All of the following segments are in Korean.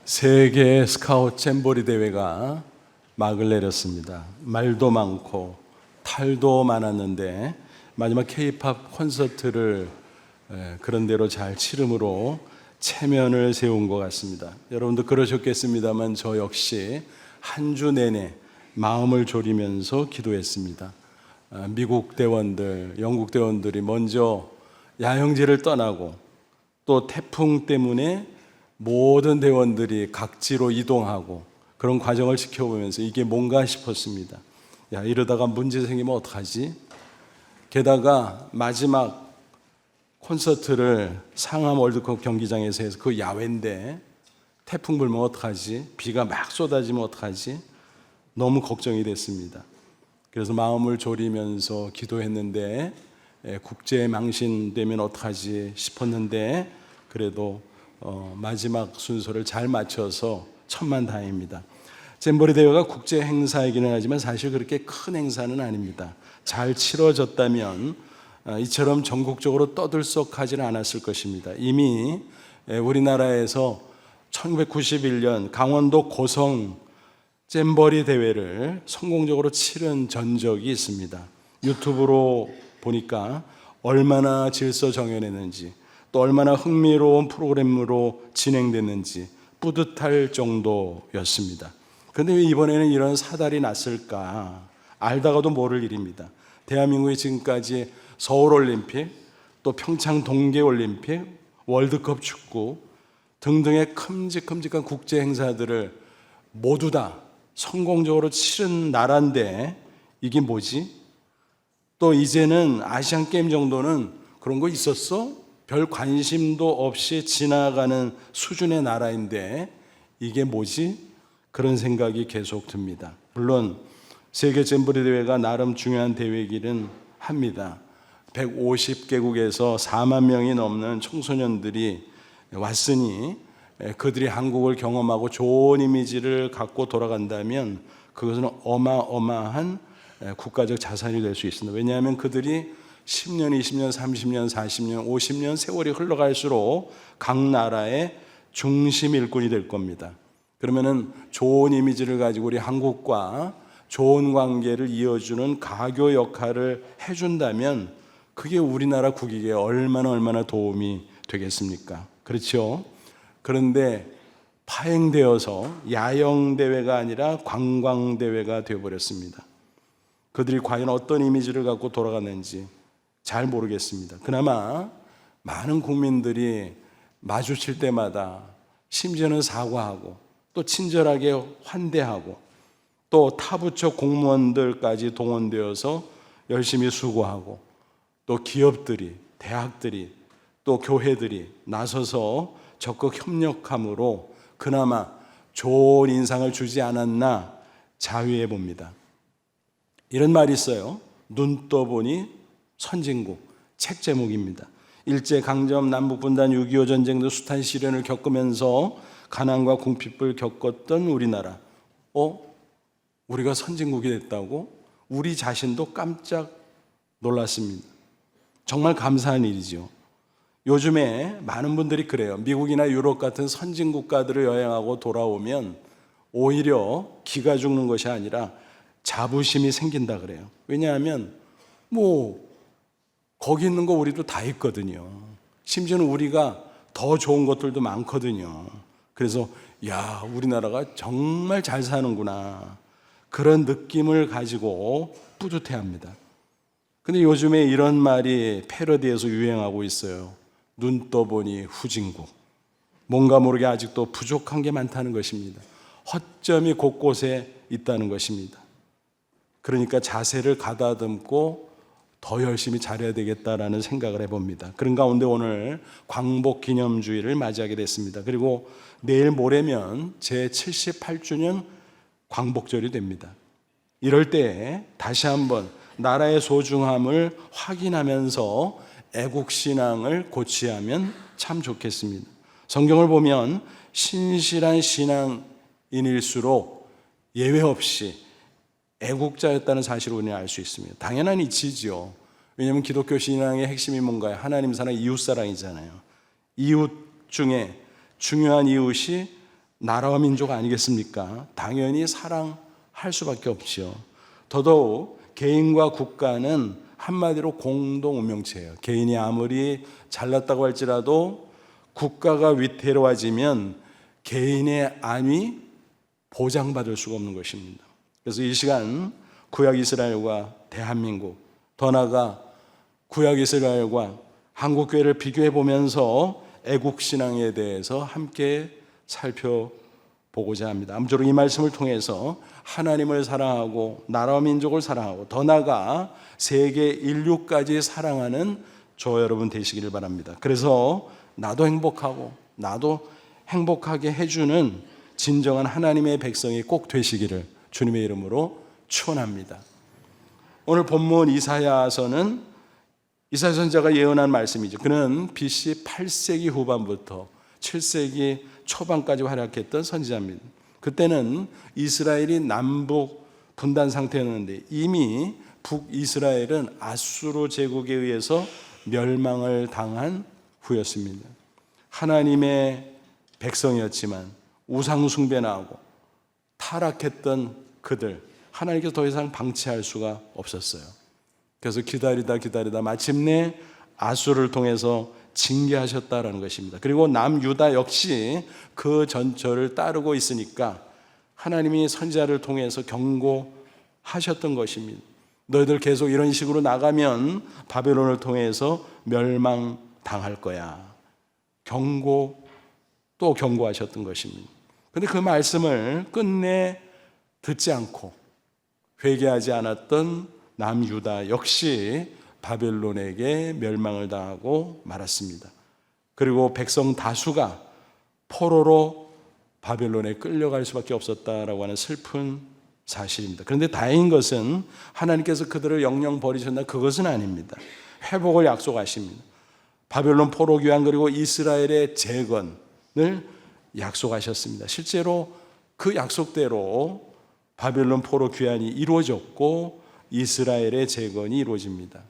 세계 스카우트 잼버리 대회가 막을 내렸습니다. 말도 많고 탈도 많았는데 마지막 K-팝 콘서트를 그런 대로 잘 치름으로 체면을 세운 것 같습니다. 여러분도 그러셨겠습니다만 저 역시 한 주 내내 마음을 졸이면서 기도했습니다. 미국 대원들, 영국 대원들이 먼저 야영지를 떠나고 또 태풍 때문에 모든 대원들이 각지로 이동하고 그런 과정을 지켜보면서 이게 뭔가 싶었습니다. 야, 이러다가 문제 생기면 어떡하지? 게다가 마지막 콘서트를 상암 월드컵 경기장에서 해서 그 야외인데 태풍 불면 어떡하지? 비가 막 쏟아지면 어떡하지? 너무 걱정이 됐습니다. 그래서 마음을 졸이면서 기도했는데 국제 망신되면 어떡하지 싶었는데 그래도 마지막 순서를 잘 맞춰서 천만다행입니다. 잼버리 대회가 국제 행사이기는 하지만 사실 그렇게 큰 행사는 아닙니다. 잘 치러졌다면 이처럼 전국적으로 떠들썩하지는 않았을 것입니다. 이미 우리나라에서 1991년 강원도 고성 잼버리 대회를 성공적으로 치른 전적이 있습니다. 유튜브로 보니까 얼마나 질서정연했는지 또 얼마나 흥미로운 프로그램으로 진행됐는지 뿌듯할 정도였습니다. 그런데 왜 이번에는 이런 사달이 났을까? 알다가도 모를 일입니다. 대한민국이 지금까지 서울올림픽, 또 평창 동계올림픽, 월드컵 축구 등등의 큼직큼직한 국제 행사들을 모두 다 성공적으로 치른 나라인데 이게 뭐지? 또 이제는 아시안 게임 정도는 그런 거 있었어? 별 관심도 없이 지나가는 수준의 나라인데 이게 뭐지? 그런 생각이 계속 듭니다. 물론 세계 잼버리 대회가 나름 중요한 대회이기는 합니다. 150개국에서 4만 명이 넘는 청소년들이 왔으니 그들이 한국을 경험하고 좋은 이미지를 갖고 돌아간다면 그것은 어마어마한 국가적 자산이 될 수 있습니다. 왜냐하면 그들이 10년, 20년, 30년, 40년, 50년 세월이 흘러갈수록 각 나라의 중심 일꾼이 될 겁니다. 그러면은 좋은 이미지를 가지고 우리 한국과 좋은 관계를 이어주는 가교 역할을 해준다면 그게 우리나라 국익에 얼마나 도움이 되겠습니까? 그렇죠? 그런데 파행되어서 야영대회가 아니라 관광대회가 되어버렸습니다. 그들이 과연 어떤 이미지를 갖고 돌아갔는지 잘 모르겠습니다. 그나마 많은 국민들이 마주칠 때마다 심지어는 사과하고 또 친절하게 환대하고 또 타부처 공무원들까지 동원되어서 열심히 수고하고 또 기업들이, 대학들이 또 교회들이 나서서 적극 협력함으로 그나마 좋은 인상을 주지 않았나 자위해 봅니다. 이런 말이 있어요. 눈 떠보니 선진국. 책 제목입니다. 일제강점, 남북분단, 6.25 전쟁 등 숱한 시련을 겪으면서 가난과 궁핍을 겪었던 우리나라. 우리가 선진국이 됐다고? 우리 자신도 깜짝 놀랐습니다. 정말 감사한 일이죠. 요즘에 많은 분들이 그래요. 미국이나 유럽 같은 선진 국가들을 여행하고 돌아오면 오히려 기가 죽는 것이 아니라 자부심이 생긴다 그래요. 왜냐하면 거기 있는 거 우리도 다 있거든요. 심지어는 우리가 더 좋은 것들도 많거든요. 그래서 야, 우리나라가 정말 잘 사는구나. 그런 느낌을 가지고 뿌듯해합니다. 근데 요즘에 이런 말이 패러디에서 유행하고 있어요. 눈 떠보니 후진국. 뭔가 모르게 아직도 부족한 게 많다는 것입니다. 허점이 곳곳에 있다는 것입니다. 그러니까 자세를 가다듬고 더 열심히 잘해야 되겠다라는 생각을 해봅니다. 그런 가운데 오늘 광복기념주의를 맞이하게 됐습니다. 그리고 내일 모레면 제78주년 광복절이 됩니다. 이럴 때 다시 한번 나라의 소중함을 확인하면서 애국신앙을 고취하면 참 좋겠습니다. 성경을 보면 신실한 신앙인일수록 예외 없이 애국자였다는 사실을 우리는 알 수 있습니다. 당연한 이치지요. 왜냐하면 기독교 신앙의 핵심이 뭔가요? 하나님 사랑, 이웃 사랑이잖아요. 이웃 중에 중요한 이웃이 나라와 민족 아니겠습니까? 당연히 사랑할 수밖에 없죠. 더더욱 개인과 국가는 한마디로 공동 운명체예요. 개인이 아무리 잘났다고 할지라도 국가가 위태로워지면 개인의 안위 보장받을 수가 없는 것입니다. 그래서 이 시간 구약 이스라엘과 대한민국, 더 나아가 구약 이스라엘과 한국교회를 비교해 보면서 애국신앙에 대해서 함께 살펴보고자 합니다. 아무쪼록 이 말씀을 통해서 하나님을 사랑하고 나라와 민족을 사랑하고 더 나아가 세계 인류까지 사랑하는 저와 여러분 되시기를 바랍니다. 그래서 나도 행복하게 해주는 진정한 하나님의 백성이 꼭 되시기를 주님의 이름으로 축원합니다. 오늘 본문 이사야서는 이사야 선지자가 예언한 말씀이죠. 그는 BC 8세기 후반부터 7세기 초반까지 활약했던 선지자입니다. 그때는 이스라엘이 남북 분단 상태였는데 이미 북이스라엘은 아수르 제국에 의해서 멸망을 당한 후였습니다. 하나님의 백성이었지만 우상 숭배나 하고 타락했던 그들, 하나님께서 더 이상 방치할 수가 없었어요. 그래서 기다리다 마침내 아수르를 통해서 징계하셨다라는 것입니다. 그리고 남유다 역시 그 전철을 따르고 있으니까 하나님이 선지자를 통해서 경고하셨던 것입니다. 너희들 계속 이런 식으로 나가면 바벨론을 통해서 멸망당할 거야. 또 경고하셨던 것입니다. 그런데 그 말씀을 끝내 듣지 않고 회개하지 않았던 남유다 역시 바벨론에게 멸망을 당하고 말았습니다. 그리고 백성 다수가 포로로 바벨론에 끌려갈 수밖에 없었다라고 하는 슬픈 사실입니다. 그런데 다행인 것은 하나님께서 그들을 영영 버리셨나? 그것은 아닙니다. 회복을 약속하십니다. 바벨론 포로 귀환 그리고 이스라엘의 재건을 약속하셨습니다. 실제로 그 약속대로 바벨론 포로 귀환이 이루어졌고 이스라엘의 재건이 이루어집니다.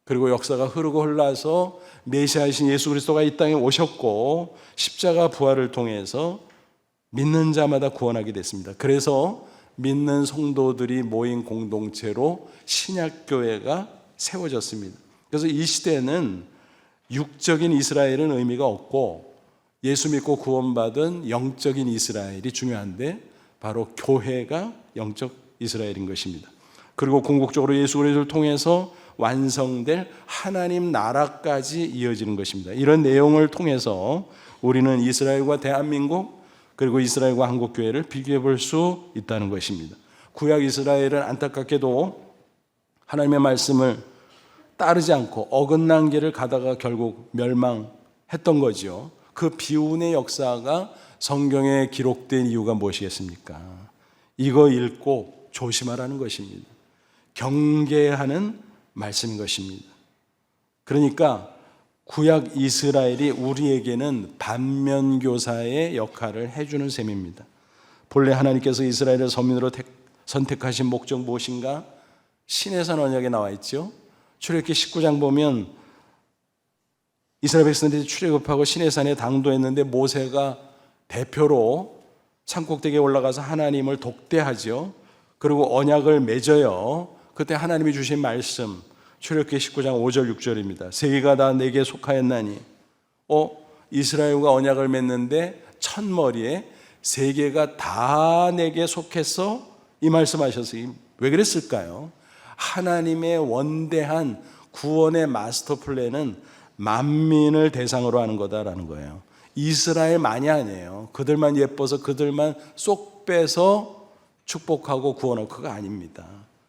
그리고 역사가 흐르고 흘러서 메시아이신 예수 그리스도가 이 땅에 오셨고 십자가 부활을 통해서 믿는 자마다 구원하게 됐습니다. 그래서 믿는 성도들이 모인 공동체로 신약교회가 세워졌습니다. 그래서 이 시대는 육적인 이스라엘은 의미가 없고 예수 믿고 구원받은 영적인 이스라엘이 중요한데 바로 교회가 영적 이스라엘인 것입니다. 그리고 궁극적으로 예수 그리스도를 통해서 완성될 하나님 나라까지 이어지는 것입니다. 이런 내용을 통해서 우리는 이스라엘과 대한민국 그리고 이스라엘과 한국교회를 비교해 볼 수 있다는 것입니다. 구약 이스라엘은 안타깝게도 하나님의 말씀을 따르지 않고 어긋난 길을 가다가 결국 멸망했던 거죠. 그 비운의 역사가 성경에 기록된 이유가 무엇이겠습니까? 이거 읽고 조심하라는 것입니다. 경계하는 말씀인 것입니다. 그러니까 구약 이스라엘이 우리에게는 반면교사의 역할을 해주는 셈입니다. 본래 하나님께서 이스라엘을 서민으로 선택하신 목적 무엇인가? 시내산 언약에 나와 있죠. 출애굽기 19장 보면 이스라엘 백성들이 출애굽하고 시내산에 당도했는데 모세가 대표로 산꼭대기에 올라가서 하나님을 독대하죠. 그리고 언약을 맺어요. 그때 하나님이 주신 말씀 출애굽기 19장 5절 6절입니다. 세계가 다 내게 속하였나니 이스라엘과 언약을 맺는데 첫머리에 세계가 다 내게 속했어? 이 말씀하셨어요. 왜 그랬을까요? 하나님의 원대한 구원의 마스터 플랜은 만민을 대상으로 하는 거다라는 거예요. 이스라엘만이 아니에요. 그들만 예뻐서 그들만 쏙 빼서 축복하고 구원하고 그거 아닙니다.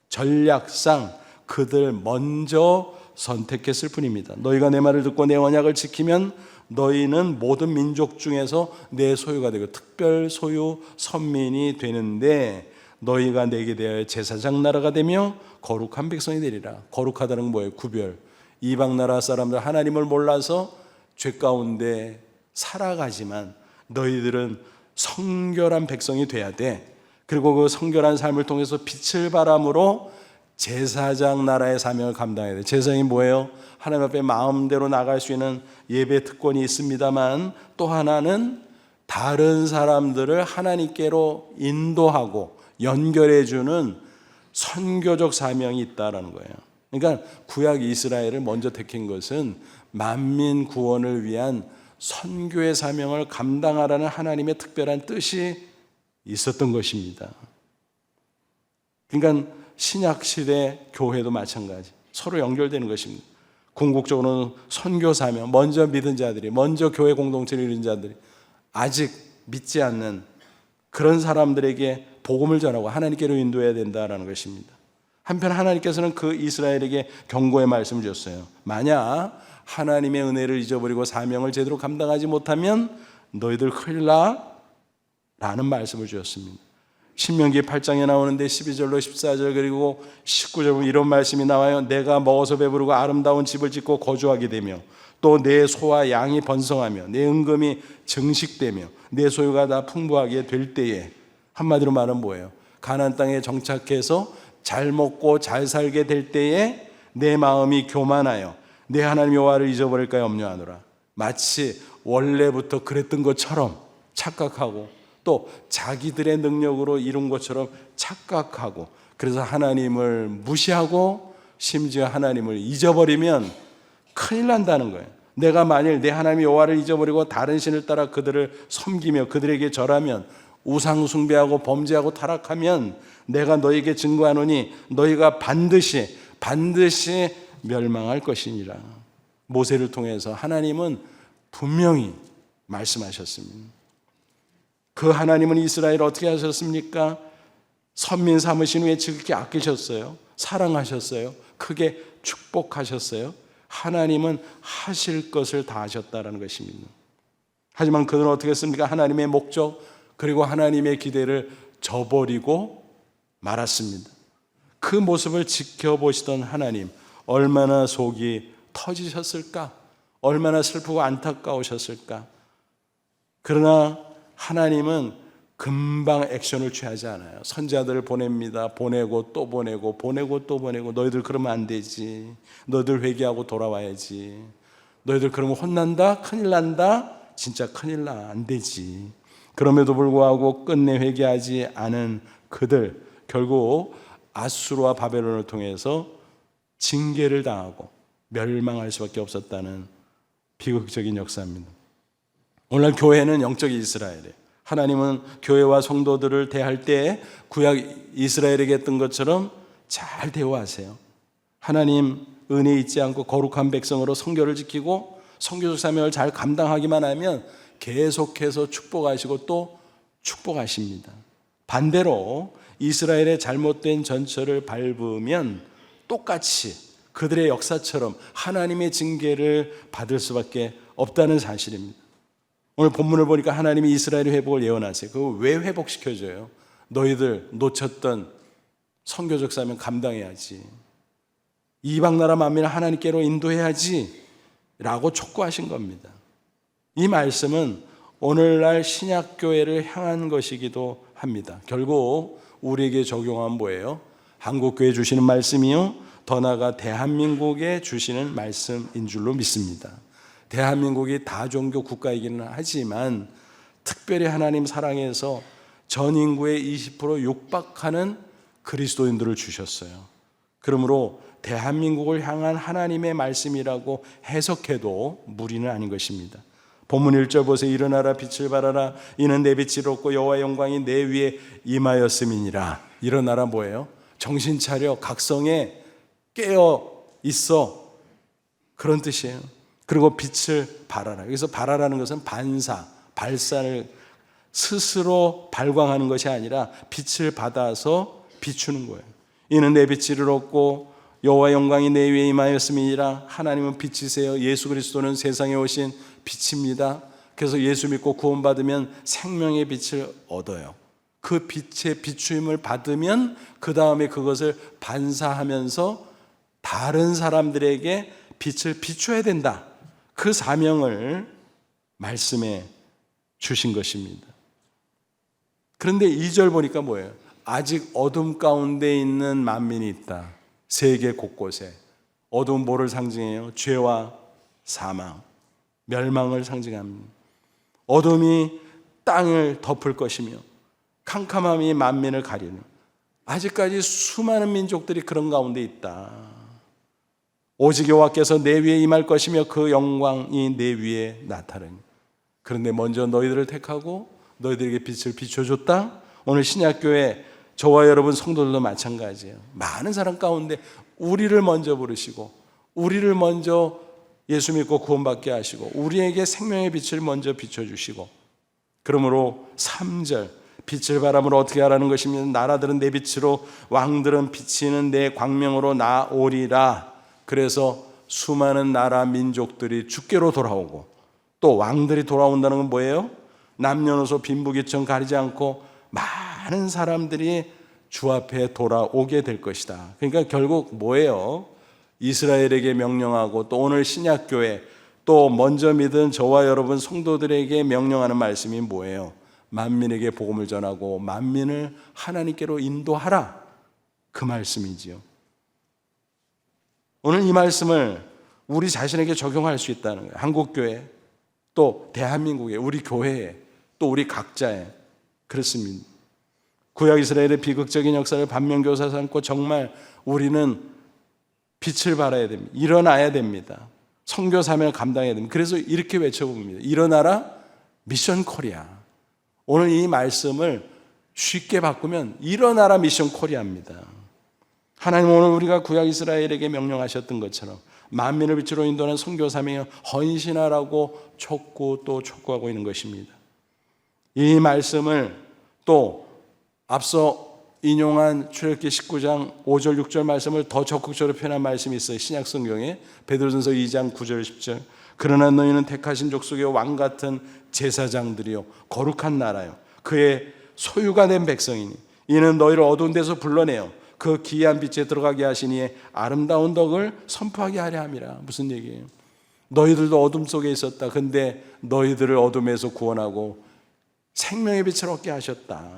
전략상 그들 먼저 선택했을 뿐입니다. 너희가 내 말을 듣고 내 언약을 지키면 너희는 모든 민족 중에서 내 소유가 되고 특별 소유 선민이 되는데 너희가 내게 대하여 제사장 나라가 되며 거룩한 백성이 되리라. 거룩하다는 건 뭐예요? 구별. 이방 나라 사람들 하나님을 몰라서 죄 가운데 살아가지만 너희들은 성결한 백성이 돼야 돼. 그리고 그 성결한 삶을 통해서 빛을 발함으로 제사장 나라의 사명을 감당해야 돼. 제사장이 뭐예요? 하나님 앞에 마음대로 나갈 수 있는 예배 특권이 있습니다만 또 하나는 다른 사람들을 하나님께로 인도하고 연결해주는 선교적 사명이 있다라는 거예요. 그러니까 구약 이스라엘을 먼저 택한 것은 만민 구원을 위한 선교의 사명을 감당하라는 하나님의 특별한 뜻이 있었던 것입니다. 그러니까 신약시대 교회도 마찬가지, 서로 연결되는 것입니다. 궁극적으로는 선교 사명, 먼저 믿은 자들이, 먼저 교회 공동체를 이룬 자들이 아직 믿지 않는 그런 사람들에게 복음을 전하고 하나님께로 인도해야 된다는 것입니다. 한편 하나님께서는 그 이스라엘에게 경고의 말씀을 주셨어요. 만약 하나님의 은혜를 잊어버리고 사명을 제대로 감당하지 못하면 너희들 큰일 나 라는 말씀을 주셨습니다. 신명기 8장에 나오는데 12절로 14절 그리고 19절 보면 이런 말씀이 나와요. 내가 먹어서 배부르고 아름다운 집을 짓고 거주하게 되며 또 내 소와 양이 번성하며 내 은금이 증식되며 내 소유가 다 풍부하게 될 때에, 한마디로 말하면 뭐예요? 가나안 땅에 정착해서 잘 먹고 잘 살게 될 때에 내 마음이 교만하여 내 하나님 여호와를 잊어버릴까 염려하노라. 마치 원래부터 그랬던 것처럼 착각하고 또 자기들의 능력으로 이룬 것처럼 착각하고, 그래서 하나님을 무시하고 심지어 하나님을 잊어버리면 큰일 난다는 거예요. 내가 만일 내 하나님 여호와를 잊어버리고 다른 신을 따라 그들을 섬기며 그들에게 절하면, 우상 숭배하고 범죄하고 타락하면 내가 너에게 증거하노니 너희가 반드시 멸망할 것이니라. 모세를 통해서 하나님은 분명히 말씀하셨습니다. 그 하나님은 이스라엘을 어떻게 하셨습니까? 선민 삼으신 후에 지극히 아끼셨어요. 사랑하셨어요. 크게 축복하셨어요. 하나님은 하실 것을 다 하셨다는 것입니다. 하지만 그들은 어떻게 했습니까? 하나님의 목적 그리고 하나님의 기대를 저버리고 말았습니다. 그 모습을 지켜보시던 하나님, 얼마나 속이 터지셨을까? 얼마나 슬프고 안타까우셨을까? 그러나 하나님은 금방 액션을 취하지 않아요. 선지자들을 보냅니다. 보내고 또 보내고 보내고 또 보내고. 너희들 그러면 안 되지. 너희들 회개하고 돌아와야지. 너희들 그러면 혼난다? 큰일 난다? 진짜 큰일 나. 안 되지. 그럼에도 불구하고 끝내 회개하지 않은 그들, 결국 아수르와 바벨론을 통해서 징계를 당하고 멸망할 수밖에 없었다는 비극적인 역사입니다. 오늘날 교회는 영적 이스라엘이에요. 하나님은 교회와 성도들을 대할 때 구약 이스라엘에게 했던 것처럼 잘 대우하세요. 하나님 은혜 잊지 않고 거룩한 백성으로 성교를 지키고 성교적 사명을 잘 감당하기만 하면 계속해서 축복하시고 또 축복하십니다. 반대로 이스라엘의 잘못된 전철을 밟으면 똑같이 그들의 역사처럼 하나님의 징계를 받을 수밖에 없다는 사실입니다. 오늘 본문을 보니까 하나님이 이스라엘의 회복을 예언하세요. 그거 왜 회복시켜줘요? 너희들 놓쳤던 선교적 사명 감당해야지. 이방 나라 만민을 하나님께로 인도해야지 라고 촉구하신 겁니다. 이 말씀은 오늘날 신약교회를 향한 것이기도 합니다. 결국 우리에게 적용하면 뭐예요? 한국교회 주시는 말씀이요, 더 나아가 대한민국에 주시는 말씀인 줄로 믿습니다. 대한민국이 다종교 국가이기는 하지만 특별히 하나님 사랑해서 전 인구의 20% 육박하는 그리스도인들을 주셨어요. 그러므로 대한민국을 향한 하나님의 말씀이라고 해석해도 무리는 아닌 것입니다. 본문 1절 보세요. 일어나라 빛을 발하라 이는 내 빛이 없고 여호와의 영광이 내 위에 임하였음이니라. 일어나라 뭐예요? 정신 차려, 각성해, 깨어 있어, 그런 뜻이에요. 그리고 빛을 발하라. 여기서 발하라는 것은 발산을 스스로 발광하는 것이 아니라 빛을 받아서 비추는 거예요. 이는 내 빛을 얻고 여호와의 영광이 내 위에 임하였음이니라. 하나님은 빛이세요. 예수 그리스도는 세상에 오신 빛입니다. 그래서 예수 믿고 구원받으면 생명의 빛을 얻어요. 그 빛의 비추임을 받으면 그 다음에 그것을 반사하면서 다른 사람들에게 빛을 비춰야 된다. 그 사명을 말씀해 주신 것입니다. 그런데 2절 보니까 뭐예요? 아직 어둠 가운데 있는 만민이 있다. 세계 곳곳에. 어둠은 뭐를 상징해요? 죄와 사망, 멸망을 상징합니다. 어둠이 땅을 덮을 것이며 캄캄함이 만민을 가리는, 아직까지 수많은 민족들이 그런 가운데 있다. 오직 여호와께서 내 위에 임할 것이며 그 영광이 내 위에 나타나니. 그런데 먼저 너희들을 택하고 너희들에게 빛을 비춰줬다. 오늘 신약교회 저와 여러분 성도들도 마찬가지예요. 많은 사람 가운데 우리를 먼저 부르시고 우리를 먼저 예수 믿고 구원받게 하시고 우리에게 생명의 빛을 먼저 비춰주시고, 그러므로 3절 빛을 바람으로 어떻게 하라는 것이면 나라들은 내 빛으로 왕들은 비치는 내 광명으로 나오리라. 그래서 수많은 나라 민족들이 주께로 돌아오고, 또 왕들이 돌아온다는 건 뭐예요? 남녀노소 빈부귀천 가리지 않고 많은 사람들이 주 앞에 돌아오게 될 것이다. 그러니까 결국 뭐예요? 이스라엘에게 명령하고 또 오늘 신약교회 또 먼저 믿은 저와 여러분 성도들에게 명령하는 말씀이 뭐예요? 만민에게 복음을 전하고 만민을 하나님께로 인도하라, 그 말씀이지요. 오늘 이 말씀을 우리 자신에게 적용할 수 있다는 거예요. 한국교회, 또 대한민국에, 우리 교회에, 또 우리 각자에. 그렇습니다. 구약 이스라엘의 비극적인 역사를 반면교사 삼고 정말 우리는 빛을 발해야 됩니다. 일어나야 됩니다. 선교 사명을 감당해야 됩니다. 그래서 이렇게 외쳐봅니다. 일어나라 미션 코리아. 오늘 이 말씀을 쉽게 바꾸면 일어나라 미션 코리아입니다. 하나님은 오늘 우리가 구약 이스라엘에게 명령하셨던 것처럼 만민을 빛으로 인도하는 선교 사명에 헌신하라고 또 촉구하고 있는 것입니다. 이 말씀을 또 앞서 인용한 출애굽기 19장 5절 6절 말씀을 더 적극적으로 표현한 말씀이 있어요. 신약 성경에 베드로전서 2장 9절 10절. 그러나 너희는 택하신 족속의 왕 같은 제사장들이요 거룩한 나라요 그의 소유가 된 백성이니 이는 너희를 어두운 데서 불러내어 그 기이한 빛에 들어가게 하시니 아름다운 덕을 선포하게 하려 함이라. 무슨 얘기예요? 너희들도 어둠 속에 있었다. 근데 너희들을 어둠에서 구원하고 생명의 빛을 얻게 하셨다.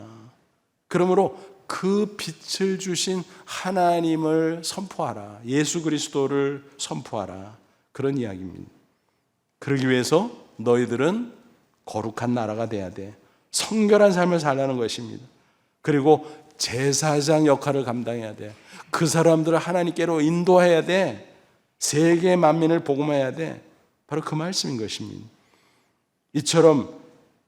그러므로 그 빛을 주신 하나님을 선포하라. 예수 그리스도를 선포하라. 그런 이야기입니다. 그러기 위해서 너희들은 거룩한 나라가 돼야 돼. 성결한 삶을 살라는 것입니다. 그리고 제사장 역할을 감당해야 돼. 그 사람들을 하나님께로 인도해야 돼. 세계 만민을 복음해야 돼. 바로 그 말씀인 것입니다. 이처럼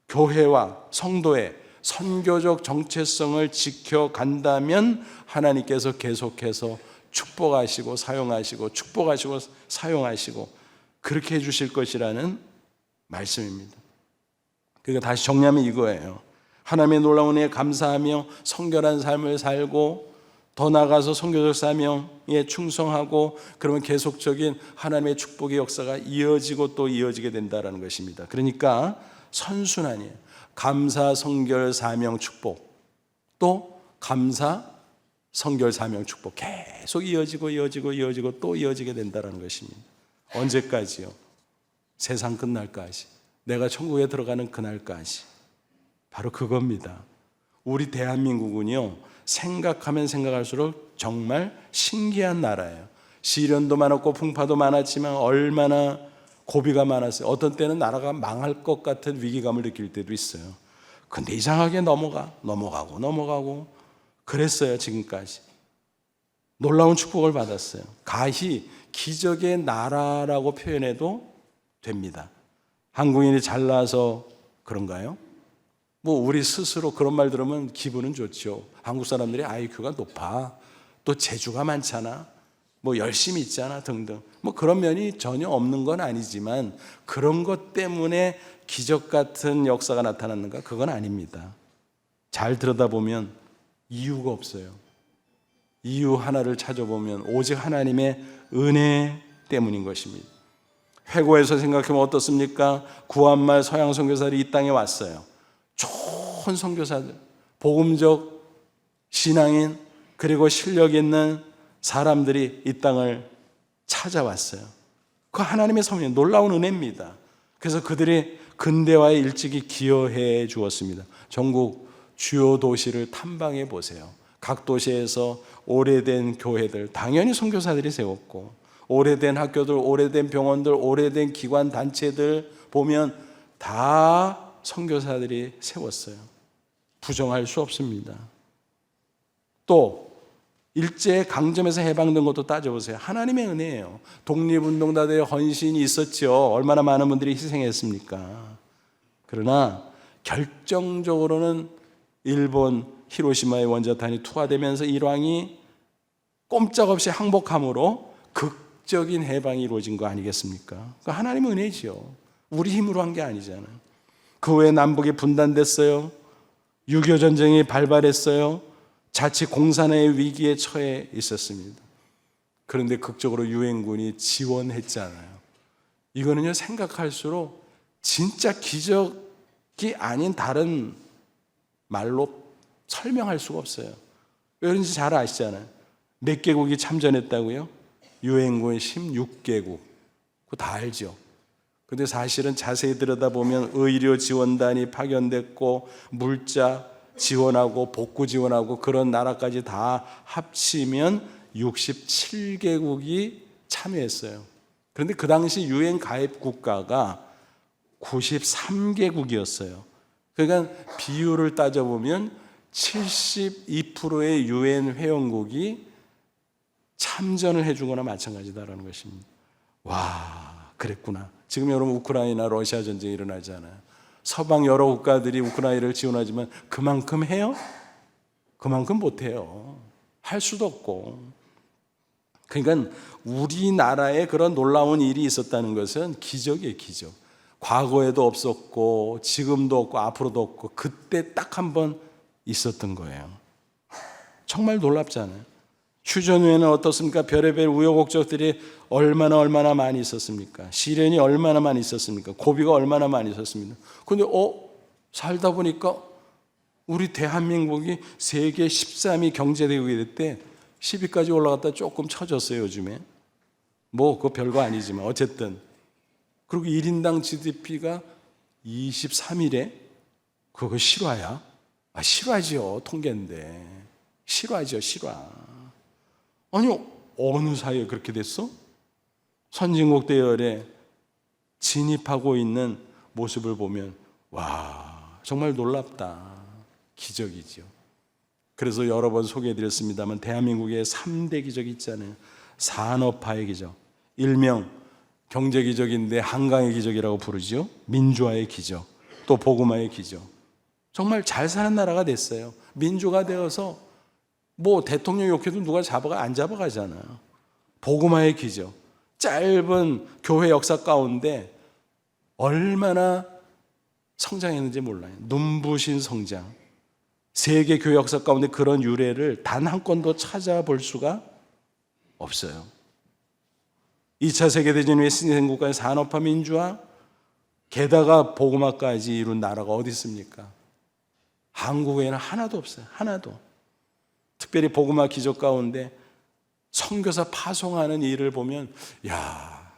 교회와 성도의 선교적 정체성을 지켜간다면 하나님께서 계속해서 축복하시고 사용하시고 축복하시고 사용하시고 그렇게 해주실 것이라는 말씀입니다. 그러니까 다시 정리하면 이거예요. 하나님의 놀라운 은혜에 감사하며 성결한 삶을 살고 더 나아가서 선교적 사명에 충성하고 그러면 계속적인 하나님의 축복의 역사가 이어지고 또 이어지게 된다는 것입니다. 그러니까 선순환이에요. 감사, 성결, 사명, 축복, 또 감사, 성결, 사명, 축복 계속 이어지고 또 이어지게 된다는 것입니다. 언제까지요? 세상 끝날까지, 내가 천국에 들어가는 그날까지. 바로 그겁니다. 우리 대한민국은요, 생각하면 생각할수록 정말 신기한 나라예요. 시련도 많았고 풍파도 많았지만 얼마나 고비가 많았어요. 어떤 때는 나라가 망할 것 같은 위기감을 느낄 때도 있어요. 근데 이상하게 넘어가고 그랬어요. 지금까지 놀라운 축복을 받았어요. 가히 기적의 나라라고 표현해도 됩니다. 한국인이 잘나서 그런가요? 뭐 우리 스스로 그런 말 들으면 기분은 좋죠. 한국 사람들이 IQ가 높아, 또 재주가 많잖아, 뭐 열심히 있잖아 등등. 뭐 그런 면이 전혀 없는 건 아니지만 그런 것 때문에 기적 같은 역사가 나타났는가? 그건 아닙니다. 잘 들여다보면 이유가 없어요. 이유 하나를 찾아보면 오직 하나님의 은혜 때문인 것입니다. 회고에서 생각하면 어떻습니까? 구한말 서양 선교사들이 이 땅에 왔어요. 좋은 선교사들, 복음적 신앙인 그리고 실력 있는 사람들이 이 땅을 찾아왔어요. 그 하나님의 섭리, 놀라운 은혜입니다. 그래서 그들이 근대화에 일찍이 기여해 주었습니다. 전국 주요 도시를 탐방해 보세요. 각 도시에서 오래된 교회들 당연히 선교사들이 세웠고, 오래된 학교들, 오래된 병원들, 오래된 기관 단체들 보면 다 선교사들이 세웠어요. 부정할 수 없습니다. 또 일제 강점에서 해방된 것도 따져보세요. 하나님의 은혜예요. 독립운동가들의 헌신이 있었죠. 얼마나 많은 분들이 희생했습니까? 그러나 결정적으로는 일본 히로시마의 원자탄이 투하되면서 일왕이 꼼짝없이 항복함으로 극적인 해방이 이루어진 거 아니겠습니까? 그 하나님의 은혜지요. 우리 힘으로 한 게 아니잖아요. 그 후에 남북이 분단됐어요. 6.25 전쟁이 발발했어요. 자칫 공산의 위기에 처해 있었습니다. 그런데 극적으로 유엔군이 지원했잖아요. 이거는요, 생각할수록 진짜 기적이 아닌 다른 말로 설명할 수가 없어요. 왜 그런지 잘 아시잖아요. 몇 개국이 참전했다고요? 유엔군 16개국. 그거 다 알죠. 근데 사실은 자세히 들여다보면 의료 지원단이 파견됐고 물자 지원하고 복구 지원하고 그런 나라까지 다 합치면 67개국이 참여했어요. 그런데 그 당시 유엔 가입 국가가 93개국이었어요. 그러니까 비율을 따져보면 72%의 유엔 회원국이 참전을 해주거나 마찬가지다라는 것입니다. 와, 그랬구나. 지금 여러분 우크라이나 러시아 전쟁이 일어나잖아요. 서방 여러 국가들이 우크라이나를 지원하지만 그만큼 해요? 그만큼 못해요. 할 수도 없고. 그러니까 우리나라에 그런 놀라운 일이 있었다는 것은 기적이에요, 기적. 과거에도 없었고 지금도 없고 앞으로도 없고 그때 딱 한 번 있었던 거예요. 정말 놀랍잖아요. 휴전 후에는 어떻습니까? 별의별 우여곡절들이 얼마나 많이 있었습니까? 시련이 얼마나 많이 있었습니까? 고비가 얼마나 많이 있었습니까? 근데 살다 보니까 우리 대한민국이 세계 13위 경제대국이 됐대. 10위까지 올라갔다 조금 처졌어요, 요즘에. 그거 별거 아니지만 어쨌든. 그리고 1인당 GDP가 23일에 그거 실화야? 실화지요. 통계인데. 실화죠, 실화. 아니, 어느 사이에 그렇게 됐어? 선진국 대열에 진입하고 있는 모습을 보면 와, 정말 놀랍다. 기적이죠. 그래서 여러 번 소개해드렸습니다만 대한민국의 3대 기적이 있잖아요. 산업화의 기적, 일명 경제기적인데 한강의 기적이라고 부르죠. 민주화의 기적, 또 복음화의 기적. 정말 잘 사는 나라가 됐어요. 민주가 되어서 대통령 욕해도 누가 안 잡아가잖아요. 복음화의 기적. 짧은 교회 역사 가운데 얼마나 성장했는지 몰라요. 눈부신 성장. 세계 교회 역사 가운데 그런 유래를 단 한 건도 찾아볼 수가 없어요. 2차 세계대전 후에 신생국가의 산업화 민주화, 게다가 복음화까지 이룬 나라가 어디 있습니까? 한국에는 하나도 없어요. 하나도. 특별히 복음화 기적 가운데 선교사 파송하는 일을 보면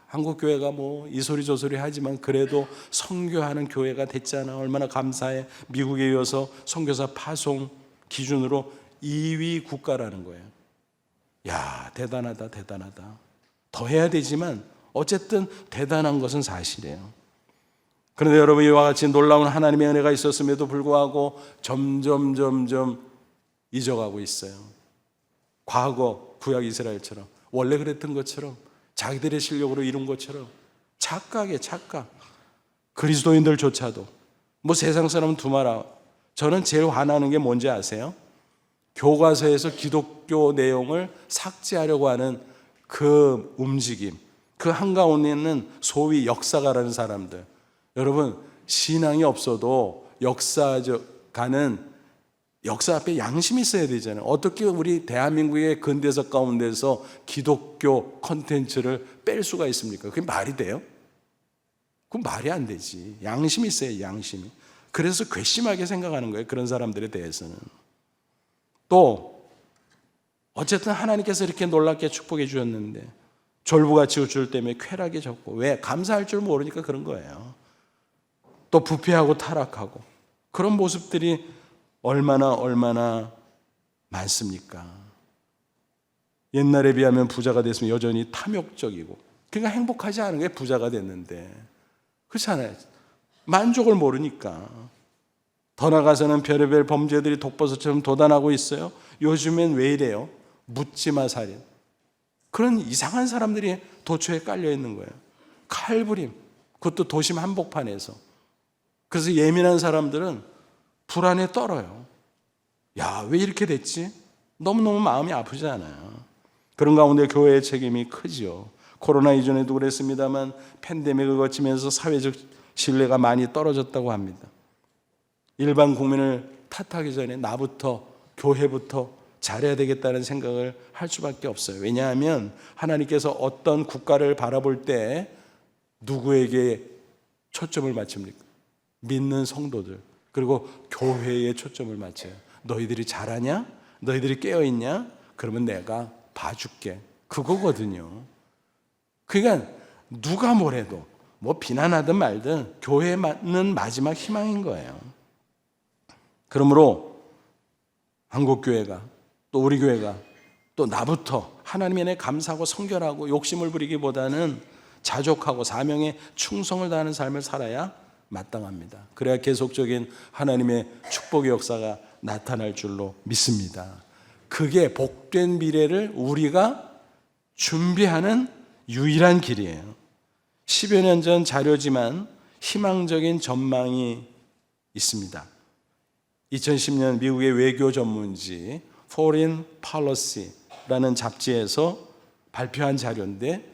한국 교회가 이 소리 저 소리 하지만 그래도 선교하는 교회가 됐잖아. 얼마나 감사해. 미국에 이어서 선교사 파송 기준으로 2위 국가라는 거예요. 대단하다, 대단하다. 더 해야 되지만 어쨌든 대단한 것은 사실이에요. 그런데 여러분, 이와 같이 놀라운 하나님의 은혜가 있었음에도 불구하고 점점 잊어가고 있어요. 과거 구약 이스라엘처럼 원래 그랬던 것처럼 자기들의 실력으로 이룬 것처럼 착각. 그리스도인들조차도 세상 사람은 두말아. 저는 제일 화나는 게 뭔지 아세요? 교과서에서 기독교 내용을 삭제하려고 하는 그 움직임, 그 한가운데는 소위 역사가라는 사람들. 여러분, 신앙이 없어도 역사가는 역사 앞에 양심이 있어야 되잖아요. 어떻게 우리 대한민국의 근대사 가운데서 기독교 콘텐츠를 뺄 수가 있습니까? 그게 말이 돼요? 그건 말이 안 되지. 양심이 있어요, 양심이. 그래서 괘씸하게 생각하는 거예요, 그런 사람들에 대해서는. 또 어쨌든 하나님께서 이렇게 놀랍게 축복해 주셨는데 졸부같이 우쭐 때문에 쾌락이 적고, 왜? 감사할 줄 모르니까 그런 거예요. 또 부패하고 타락하고 그런 모습들이 얼마나 많습니까? 옛날에 비하면 부자가 됐으면 여전히 탐욕적이고, 그러니까 행복하지 않은 게 부자가 됐는데, 그렇잖아요. 만족을 모르니까. 더 나아가서는 별의별 범죄들이 독버섯처럼 돋아나고 있어요. 요즘엔 왜 이래요? 묻지마 살인. 그런 이상한 사람들이 도처에 깔려 있는 거예요. 칼부림, 그것도 도심 한복판에서. 그래서 예민한 사람들은 불안에 떨어요. 야, 왜 이렇게 됐지? 너무너무 마음이 아프잖아요. 그런 가운데 교회의 책임이 크지요. 코로나 이전에도 그랬습니다만 팬데믹을 거치면서 사회적 신뢰가 많이 떨어졌다고 합니다. 일반 국민을 탓하기 전에 나부터, 교회부터 잘해야 되겠다는 생각을 할 수밖에 없어요. 왜냐하면 하나님께서 어떤 국가를 바라볼 때 누구에게 초점을 맞춥니까? 믿는 성도들, 그리고 교회에 초점을 맞춰요. 너희들이 잘하냐? 너희들이 깨어있냐? 그러면 내가 봐줄게. 그거거든요. 그러니까 누가 뭐래도 뭐 비난하든 말든 교회는 마지막 희망인 거예요. 그러므로 한국교회가 또 우리 교회가 또 나부터 하나님의 은혜에 감사하고 성결하고 욕심을 부리기보다는 자족하고 사명에 충성을 다하는 삶을 살아야 마땅합니다. 그래야 계속적인 하나님의 축복의 역사가 나타날 줄로 믿습니다. 그게 복된 미래를 우리가 준비하는 유일한 길이에요. 10여 년 전 자료지만 희망적인 전망이 있습니다. 2010년 미국의 외교 전문지 Foreign Policy라는 잡지에서 발표한 자료인데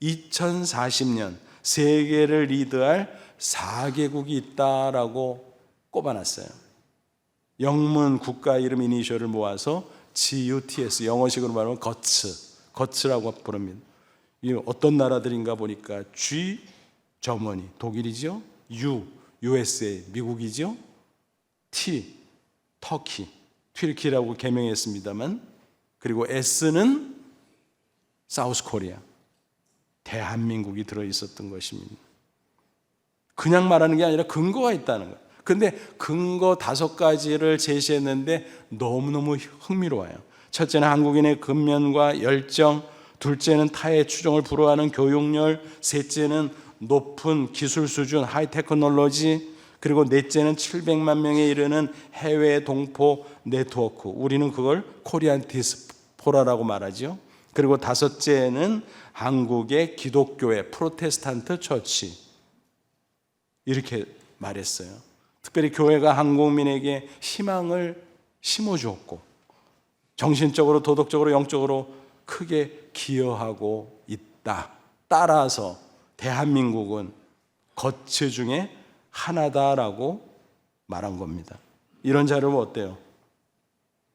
2040년 세계를 리드할 4개국이 있다라고 꼽아놨어요. 영문 국가 이름 이니셜을 모아서 GUTS, 영어식으로 말하면 거츠라고 부릅니다. 이 어떤 나라들인가 보니까 G, 저머니, 독일이죠. U, USA, 미국이죠. T, 터키, 튀르키라고 개명했습니다만, 그리고 S는 사우스 코리아, 대한민국이 들어있었던 것입니다. 그냥 말하는 게 아니라 근거가 있다는 거예요. 근데 근거 5가지를 제시했는데 너무너무 흥미로워요. 첫째는 한국인의 근면과 열정, 둘째는 타의 추종을 불허하는 교육열, 셋째는 높은 기술 수준, 하이 테크놀로지, 그리고 넷째는 700만 명에 이르는 해외 동포 네트워크. 우리는 그걸 코리안 디스포라라고 말하죠. 그리고 다섯째는 한국의 기독교회 프로테스탄트 처치. 이렇게 말했어요. 특별히 교회가 한국민에게 희망을 심어주었고 정신적으로, 도덕적으로, 영적으로 크게 기여하고 있다. 따라서 대한민국은 거츠 중에 하나다라고 말한 겁니다. 이런 자료는 어때요?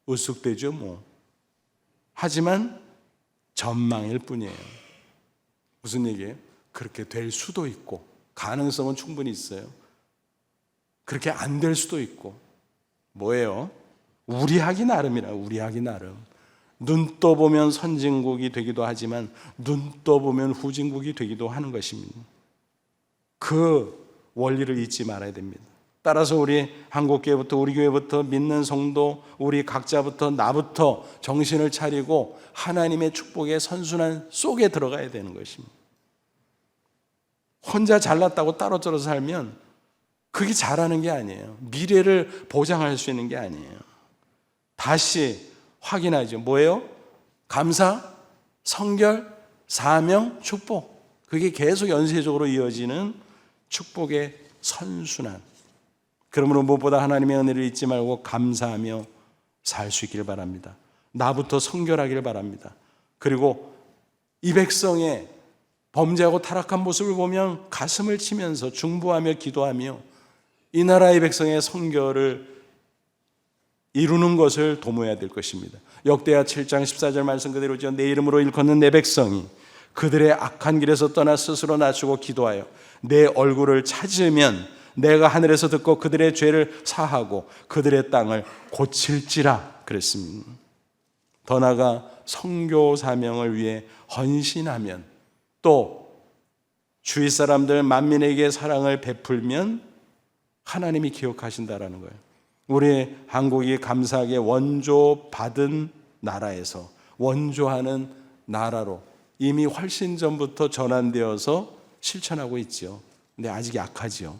으쓱대죠 뭐. 하지만 전망일 뿐이에요. 무슨 얘기예요? 그렇게 될 수도 있고 가능성은 충분히 있어요. 그렇게 안 될 수도 있고. 뭐예요? 우리 하기 나름이라. 우리 하기 나름. 눈 떠보면 선진국이 되기도 하지만 눈 떠보면 후진국이 되기도 하는 것입니다. 그 원리를 잊지 말아야 됩니다. 따라서 우리 한국교회부터, 우리 교회부터, 믿는 성도, 우리 각자부터, 나부터 정신을 차리고 하나님의 축복의 선순환 속에 들어가야 되는 것입니다. 혼자 잘났다고 따로 떨어져 살면 그게 잘하는 게 아니에요. 미래를 보장할 수 있는 게 아니에요. 다시 확인하죠. 뭐예요? 감사, 성결, 사명, 축복. 그게 계속 연쇄적으로 이어지는 축복의 선순환. 그러므로 무엇보다 하나님의 은혜를 잊지 말고 감사하며 살 수 있기를 바랍니다. 나부터 성결하기를 바랍니다. 그리고 이 백성의 범죄하고 타락한 모습을 보면 가슴을 치면서 중보하며 기도하며 이 나라의 백성의 성결을 이루는 것을 도모해야 될 것입니다. 역대하 7장 14절 말씀 그대로죠. 내 이름으로 일컫는 내 백성이 그들의 악한 길에서 떠나 스스로 낮추고 기도하여 내 얼굴을 찾으면 내가 하늘에서 듣고 그들의 죄를 사하고 그들의 땅을 고칠지라 그랬습니다. 더 나아가 선교 사명을 위해 헌신하면 또 주위 사람들 만민에게 사랑을 베풀면 하나님이 기억하신다라는 거예요. 우리 한국이 감사하게 원조받은 나라에서 원조하는 나라로 이미 훨씬 전부터 전환되어서 실천하고 있죠. 근데 아직 약하죠.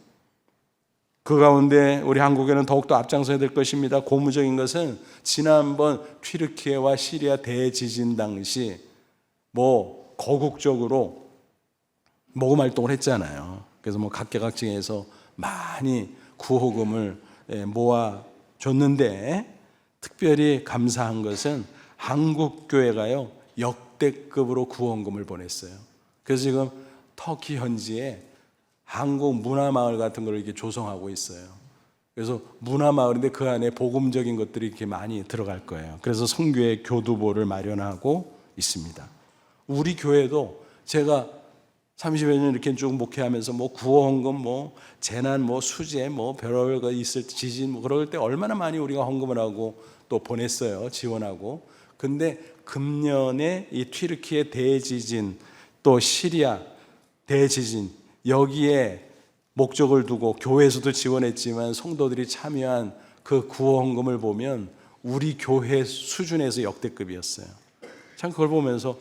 그 가운데 우리 한국에는 더욱더 앞장서야 될 것입니다. 고무적인 것은 지난번 튀르키예와 시리아 대지진 당시 거국적으로 모금 활동을 했잖아요. 그래서 각계각층에서 많이 구호금을 모아 줬는데, 특별히 감사한 것은 한국 교회가요 역대급으로 구원금을 보냈어요. 그래서 지금 터키 현지에 한국 문화마을 같은 걸 이렇게 조성하고 있어요. 그래서 문화마을인데 그 안에 복음적인 것들이 이렇게 많이 들어갈 거예요. 그래서 선교의 교두보를 마련하고 있습니다. 우리 교회도 제가 30여 년 이렇게 쭉 목회하면서 구호헌금, 재난, 수재, 별거 있을 때, 지진, 그럴 때 얼마나 많이 우리가 헌금을 하고 또 보냈어요. 지원하고. 근데 금년에 이 튀르키예 대지진, 또 시리아 대지진, 여기에 목적을 두고 교회에서도 지원했지만 성도들이 참여한 그 구호헌금을 보면 우리 교회 수준에서 역대급이었어요. 참 그걸 보면서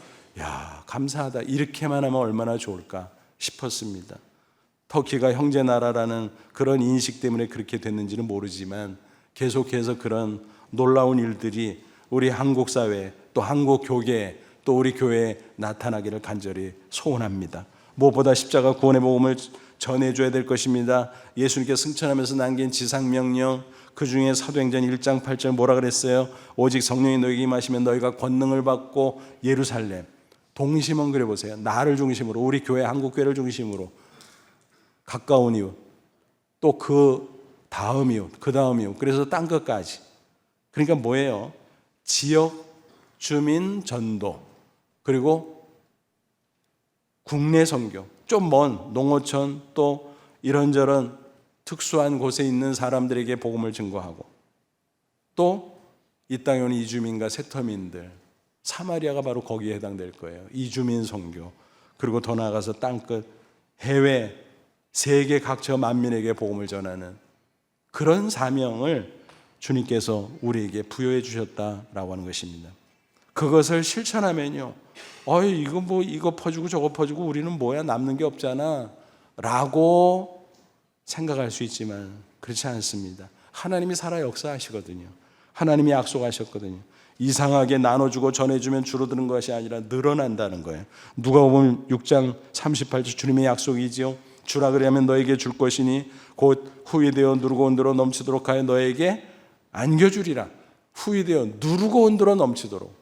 감사하다, 이렇게만 하면 얼마나 좋을까 싶었습니다. 터키가 형제 나라라는 그런 인식 때문에 그렇게 됐는지는 모르지만 계속해서 그런 놀라운 일들이 우리 한국 사회, 또 한국 교계, 또 우리 교회에 나타나기를 간절히 소원합니다. 무엇보다 십자가 구원의 복음을 전해줘야 될 것입니다. 예수님께서 승천하면서 남긴 지상명령, 그 중에 사도행전 1장 8절 뭐라 그랬어요? 오직 성령이 너희에게 임하시면 너희가 권능을 받고 예루살렘, 동심은 그래 보세요. 나를 중심으로, 우리 교회, 한국교회를 중심으로 가까운 이웃, 또 그 다음 이웃, 그 다음 이웃, 그래서 땅 끝까지. 그러니까 뭐예요? 지역 주민 전도, 그리고 국내 선교, 좀 먼 농어촌, 또 이런저런 특수한 곳에 있는 사람들에게 복음을 증거하고, 또 이 땅에 온 이주민과 세터민들, 사마리아가 바로 거기에 해당될 거예요. 이주민 선교, 그리고 더 나아가서 땅끝 해외 세계 각처 만민에게 복음을 전하는 그런 사명을 주님께서 우리에게 부여해 주셨다라고 하는 것입니다. 그것을 실천하면요, 이거 퍼주고 저거 퍼주고 우리는 뭐야, 남는 게 없잖아 라고 생각할 수 있지만 그렇지 않습니다. 하나님이 살아 역사하시거든요. 하나님이 약속하셨거든요. 이상하게 나눠주고 전해주면 줄어드는 것이 아니라 늘어난다는 거예요. 누가복음 6장 38절 주님의 약속이지요. 주라 그러면 너에게 줄 것이니 곧 후히되어 누르고 온대로 넘치도록 하여 너에게 안겨주리라. 후히되어 누르고 온대로 넘치도록.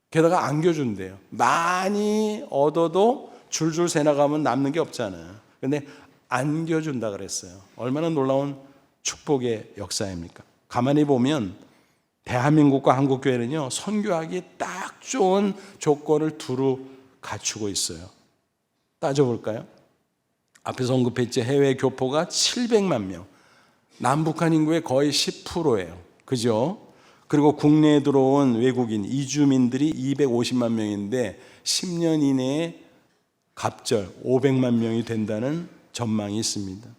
게다가 안겨준대요. 많이 얻어도 줄줄 새나가면 남는 게 없잖아요. 근데 안겨준다 그랬어요. 얼마나 놀라운 축복의 역사입니까? 가만히 보면 대한민국과 한국교회는요, 선교하기 딱 좋은 조건을 두루 갖추고 있어요. 따져볼까요? 앞에서 언급했지, 해외 교포가 700만 명, 남북한 인구의 거의 10%예요. 그죠? 그리고 국내에 들어온 외국인, 이주민들이 250만 명인데 10년 이내에 갑절 500만 명이 된다는 전망이 있습니다.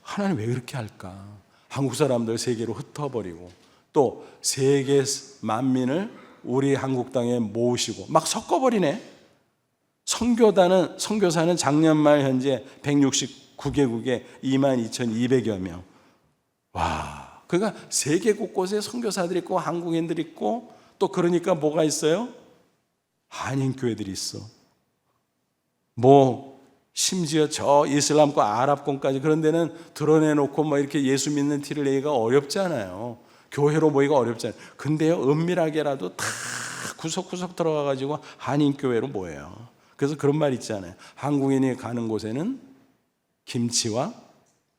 하나님 왜 그렇게 할까? 한국 사람들 세계로 흩어버리고 또 세계 만민을 우리 한국 땅에 모으시고 막 섞어버리네. 선교사는 작년 말 현재 169개국에 22,200여 명. 와, 그러니까 세계 곳곳에 선교사들이 있고 한국인들이 있고, 또 그러니까 뭐가 있어요? 한인교회들이 있어. 심지어 저 이슬람과 아랍권까지 그런 데는 드러내놓고 이렇게 예수 믿는 티를 내기가 어렵잖아요. 교회로 모이기가 어렵잖아요. 근데요, 은밀하게라도 다 구석구석 들어가가지고 한인교회로 모여요. 그래서 그런 말 있잖아요. 한국인이 가는 곳에는 김치와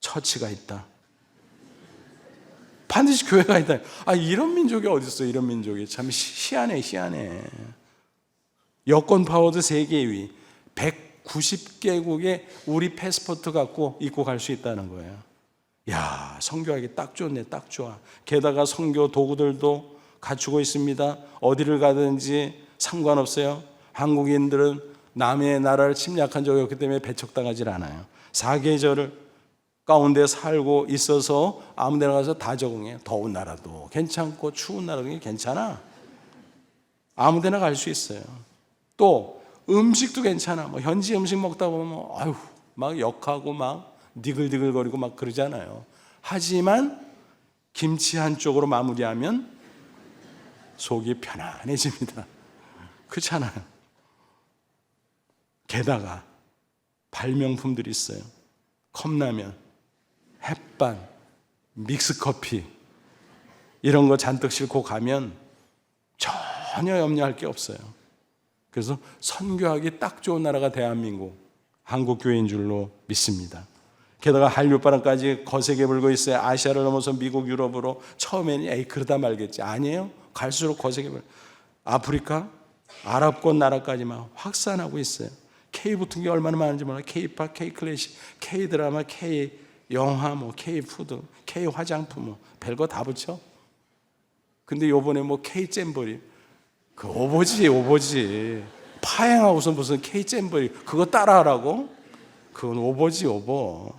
처치가 있다. 반드시 교회가 있다. 이런 민족이 어디 있어? 이런 민족이 참 희한해. 여권 파워도 세계 2위, 190개국에 우리 패스포트 갖고 입고 갈 수 있다는 거예요. 야, 선교하기 딱 좋네, 딱 좋아. 게다가 선교 도구들도 갖추고 있습니다. 어디를 가든지 상관없어요. 한국인들은 남의 나라를 침략한 적이 없기 때문에 배척당하지 않아요. 사계절 가운데 살고 있어서 아무 데나 가서 다 적응해요. 더운 나라도 괜찮고 추운 나라도 괜찮아. 아무 데나 갈 수 있어요. 또 음식도 괜찮아. 현지 음식 먹다 보면 막 역하고 막 니글니글거리고 막 그러잖아요. 하지만 김치 한 쪽으로 마무리하면 속이 편안해집니다. 그렇잖아요. 게다가 발명품들이 있어요. 컵라면, 햇반, 믹스커피 이런 거 잔뜩 싣고 가면 전혀 염려할 게 없어요. 그래서 선교하기 딱 좋은 나라가 대한민국, 한국교회인 줄로 믿습니다. 게다가 한류바람까지 거세게 불고 있어요. 아시아를 넘어서 미국, 유럽으로. 처음에는 에이 그러다 말겠지. 아니에요. 갈수록 거세게 불고 아프리카, 아랍권 나라까지 막 확산하고 있어요. K 붙은 게 얼마나 많은지 몰라요. K-팝, K-클래식, K-드라마, K-영화, 뭐 K-푸드, K-화장품, 뭐 별거 다 붙여. 근데 요번에 뭐 K-잼버리, 그 오버지. 파행하고서 무슨 K-잼버리, 그거 따라하라고? 그건 오버지, 오버.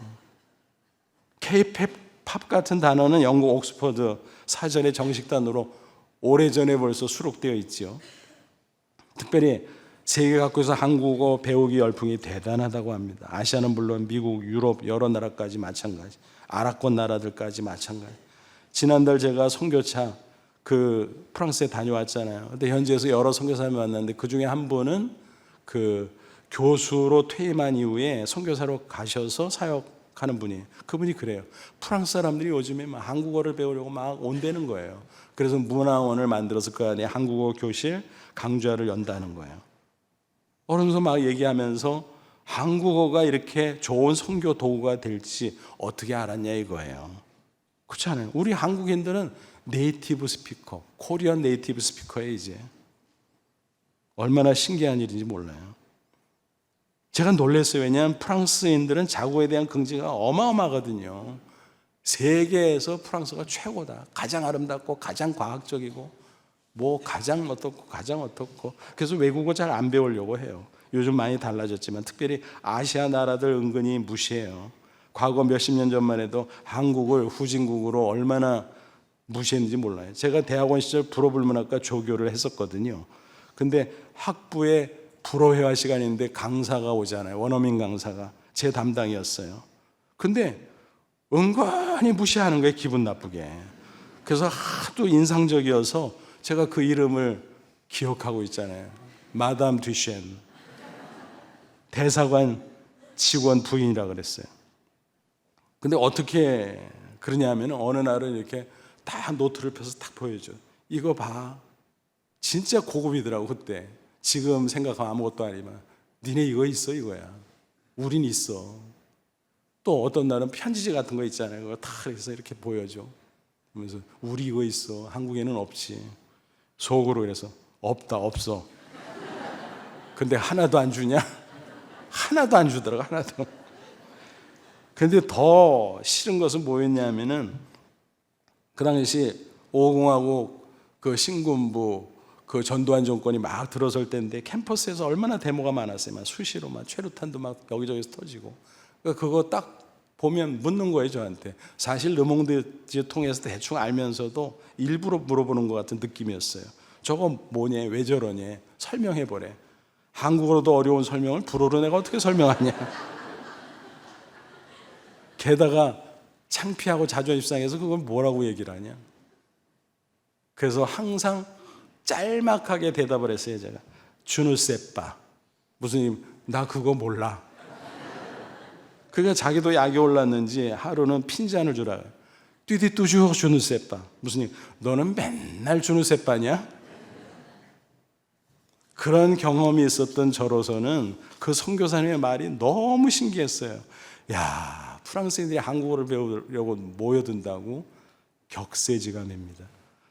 K-팝 같은 단어는 영국 옥스퍼드 사전의 정식 단어로 오래전에 벌써 수록되어 있죠. 특별히 세계 각국에서 한국어 배우기 열풍이 대단하다고 합니다. 아시아는 물론 미국, 유럽 여러 나라까지 마찬가지, 아랍권 나라들까지 마찬가지. 지난달 제가 선교차 그 프랑스에 다녀왔잖아요. 근데 현지에서 여러 선교사를 만났는데 그 중에 한 분은 그 교수로 퇴임한 이후에 선교사로 가셔서 사역하는 분이에요. 그분이 그래요. 프랑스 사람들이 요즘에 막 한국어를 배우려고 막 온다는 거예요. 그래서 문화원을 만들어서 그 안에 한국어 교실 강좌를 연다는 거예요. 그러면서 막 얘기하면서 한국어가 이렇게 좋은 선교 도구가 될지 어떻게 알았냐 이거예요. 그렇지 않아요? 우리 한국인들은 네이티브 스피커, 코리안 네이티브 스피커에 이제 얼마나 신기한 일인지 몰라요. 제가 놀랐어요. 왜냐하면 프랑스인들은 자국에 대한 긍지가 어마어마하거든요. 세계에서 프랑스가 최고다. 가장 아름답고 가장 과학적이고 뭐 가장 어떻고 그래서 외국어 잘 안 배우려고 해요. 요즘 많이 달라졌지만 특별히 아시아 나라들 은근히 무시해요. 과거 몇십 년 전만 해도 한국을 후진국으로 얼마나 무시했는지 몰라요. 제가 대학원 시절 불어불문학과 조교를 했었거든요. 근데 학부에 불어회화 시간인데 강사가 오잖아요. 원어민 강사가 제 담당이었어요. 근데 은근히 무시하는 거예요. 기분 나쁘게. 그래서 하도 인상적이어서 제가 그 이름을 기억하고 있잖아요. 마담 듀셴. 대사관 직원 부인이라 그랬어요. 근데 어떻게 그러냐면 어느 날은 이렇게 다 노트를 펴서 딱 보여줘. 이거 봐. 진짜 고급이더라고 그때. 지금 생각하면 아무것도 아니지만 니네 이거 있어 이거야. 우린 있어. 또 어떤 날은 편지지 같은 거 있잖아요. 그거 다 해서 이렇게 보여줘. 그러면서 우리 이거 있어. 한국에는 없지. 속으로 그래서 없어. 근데 하나도 안 주냐? 하나도 안 주더라고. 하나도. 근데 더 싫은 것은 뭐였냐면은 그 당시 오공화국 그 신군부 그 전두환 정권이 막 들어설 때인데 캠퍼스에서 얼마나 데모가 많았어요. 막 수시로 막 최루탄도 막 여기저기서 터지고. 그러니까 그거 딱 보면 묻는 거예요 저한테. 사실 르몽드지 통해서 대충 알면서도 일부러 물어보는 것 같은 느낌이었어요. 저거 뭐냐, 왜 저러냐, 설명해보래. 한국어로도 어려운 설명을 불어로 내가 어떻게 설명하냐. 게다가 창피하고 자존심 상해서 그걸 뭐라고 얘기를 하냐. 그래서 항상 짤막하게 대답을 했어요 제가. 주누세빠. 무슨 나 그거 몰라. 그러니까 자기도 약이 올랐는지 하루는 핀잔을 주라. 띠디 뚜주 주누세빠. 무슨 너는 맨날 주누세빠냐? 그런 경험이 있었던 저로서는 그 선교사님의 말이 너무 신기했어요. 야, 프랑스인들이 한국어를 배우려고 모여든다고 격세지감입니다.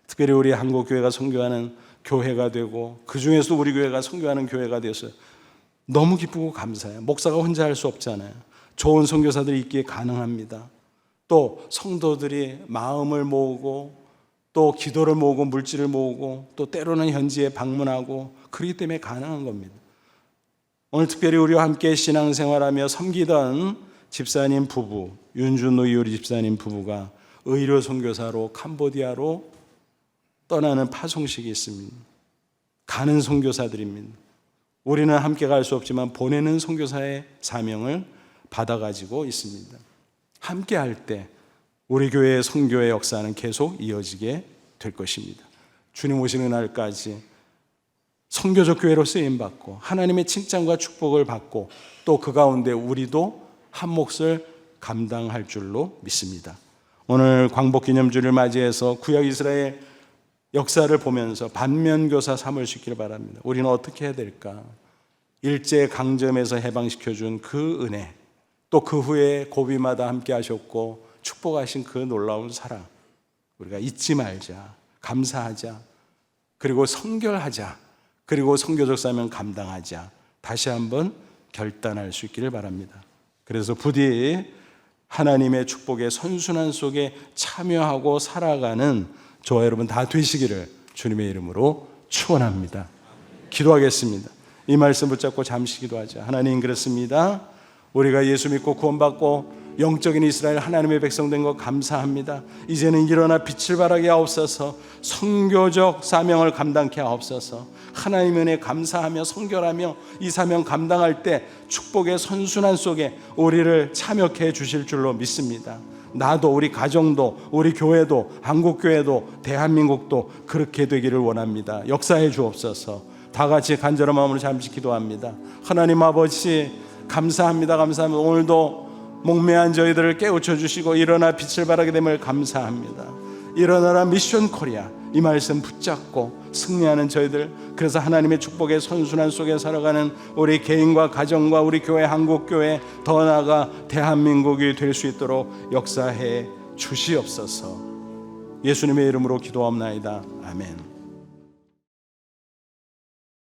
특별히 우리 한국교회가 선교하는 교회가 되고 그 중에서도 우리 교회가 선교하는 교회가 되어서 너무 기쁘고 감사해요. 목사가 혼자 할 수 없잖아요. 좋은 선교사들이 있기에 가능합니다. 또 성도들이 마음을 모으고 또 기도를 모으고 물질을 모으고 또 때로는 현지에 방문하고 그렇기 때문에 가능한 겁니다. 오늘 특별히 우리와 함께 신앙생활하며 섬기던 집사님 부부, 윤준호 이효리 집사님 부부가 의료 선교사로 캄보디아로 떠나는 파송식이 있습니다. 가는 선교사들입니다. 우리는 함께 갈 수 없지만 보내는 선교사의 사명을 받아가지고 있습니다. 함께 할 때 우리 교회의 선교의 역사는 계속 이어지게 될 것입니다. 주님 오시는 날까지 선교적 교회로 쓰임받고 하나님의 칭찬과 축복을 받고 또 그 가운데 우리도 한 몫을 감당할 줄로 믿습니다. 오늘 광복기념주를 맞이해서 구약 이스라엘 역사를 보면서 반면교사 삼을 수 있기를 바랍니다. 우리는 어떻게 해야 될까? 일제강점에서 해방시켜준 그 은혜, 또 그 후에 고비마다 함께 하셨고 축복하신 그 놀라운 사랑, 우리가 잊지 말자, 감사하자, 그리고 선결하자, 그리고 선교적 사명 감당하자, 다시 한번 결단할 수 있기를 바랍니다. 그래서 부디 하나님의 축복의 선순환 속에 참여하고 살아가는 저와 여러분 다 되시기를 주님의 이름으로 축원합니다. 기도하겠습니다. 이 말씀 붙잡고 잠시 기도하자. 하나님, 그렇습니다. 우리가 예수 믿고 구원받고 영적인 이스라엘 하나님의 백성 된 것 감사합니다. 이제는 일어나 빛을 발하게 하옵소서. 선교적 사명을 감당케 하옵소서. 하나님의 은혜 감사하며 선결하며 이 사명 감당할 때 축복의 선순환 속에 우리를 참여케 해 주실 줄로 믿습니다. 나도, 우리 가정도, 우리 교회도, 한국교회도, 대한민국도 그렇게 되기를 원합니다. 역사해 주옵소서. 다 같이 간절한 마음으로 잠시 기도합니다. 하나님 아버지, 감사합니다. 감사합니다. 오늘도 목매한 저희들을 깨우쳐 주시고 일어나 빛을 발하게 됨을 감사합니다. 일어나라 미션 코리아, 이 말씀 붙잡고 승리하는 저희들, 그래서 하나님의 축복의 선순환 속에 살아가는 우리 개인과 가정과 우리 교회, 한국교회, 더 나아가 대한민국이 될 수 있도록 역사해 주시옵소서. 예수님의 이름으로 기도합나이다. 아멘.